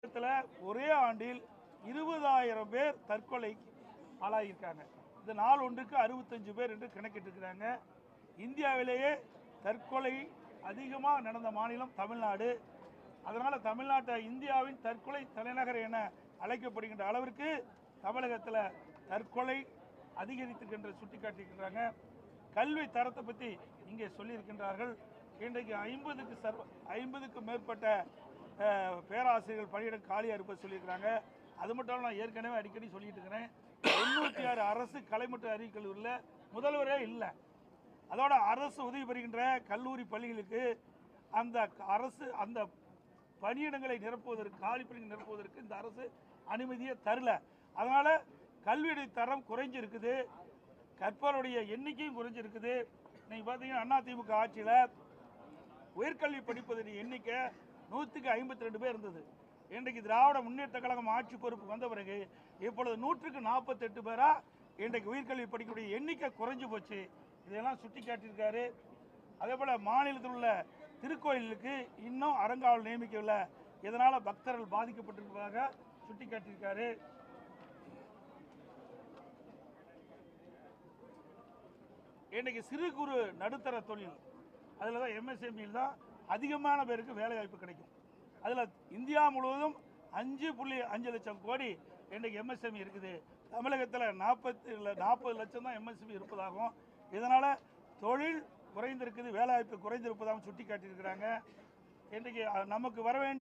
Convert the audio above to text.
ஒரே ஆண்டில் 20,000 பேர் தற்கொலை ஆளாகியிருக்காங்க. இந்த நாள் ஒன்றுக்கு 65 பேர் என்று கணக்கிட்டிருக்கிறாங்க. இந்தியாவிலேயே தற்கொலை அதிகமாக நடந்த மாநிலம் தமிழ்நாடு. அதனால் தமிழ்நாட்டை இந்தியாவின் தற்கொலை தலைநகர் என அழைக்கப்படுகின்ற அளவிற்கு தமிழகத்தில் தற்கொலை அதிகரித்திருக்கின்ற சுட்டிக்காட்டியிருக்கிறாங்க. கல்வி தரத்தை பற்றி இங்கே சொல்லியிருக்கின்றார்கள். இன்றைக்கு 50க்கும் மேற்பட்ட பேராசிரியர்கள் பணியிடம் காலியாக இருப்பது சொல்லியிருக்கிறாங்க. அது மட்டும் நான் ஏற்கனவே அடிக்கடி சொல்லிட்டு இருக்கிறேன். 96 அரசு கலை மற்றும் அறிவியல் கல்லூரியில் முதல்வரே இல்லை. அதோட அரசு உதவி பெறுகின்ற கல்லூரி பள்ளிகளுக்கு அந்த பணியிடங்களை நிரப்புவதற்கு, காலி பணியை நிரப்புவதற்கு இந்த அரசு அனுமதியை தரல. அதனால் கல்வியுடைய தரம் குறைஞ்சிருக்குது, கற்பவருடைய எண்ணிக்கையும் குறைஞ்சிருக்குது. நீங்கள் பார்த்தீங்கன்னா அதிமுக ஆட்சியில் உயர்கல்வி படிப்பதற்கு எண்ணிக்கை 152 பேர் இருந்தது. இன்றைக்கு திராவிட முன்னேற்ற கழகம் ஆட்சி பொறுப்பு வந்த பிறகு இப்பொழுது 148 பேரா இன்றைக்கு உயர்கல்வி படிக்கக்கூடிய எண்ணிக்கை குறைஞ்சு போச்சு. இதெல்லாம் சுட்டி காட்டியிருக்காரு. அதே போல் மாநிலத்தில் உள்ள திருக்கோயிலுக்கு இன்னும் அறங்காவல் நியமிக்கவில்லை, இதனால் பக்தர்கள் பாதிக்கப்பட்டிருப்பதாக சுட்டி காட்டியிருக்காரு. இன்றைக்கு சிறு குறு நடுத்தர தொழில் அதில் தான் எம்எஸ்எம்இயில் தான் அதிகமான பேருக்கு வேலை வாய்ப்பு கிடைக்கும். அதில் இந்தியா முழுவதும் 5.5 லட்சம் கோடி இன்றைக்கு எம்எஸ்எம்இ இருக்குது. தமிழகத்தில் 40 லட்சம் தான் எம்எஸ்எம்இ இருப்பதாகவும், இதனால் தொழில் குறைந்திருக்குது, வேலைவாய்ப்பு குறைந்திருப்பதாகவும் சுட்டி காட்டியிருக்கிறாங்க. இன்றைக்கு நமக்கு வர வேண்டிய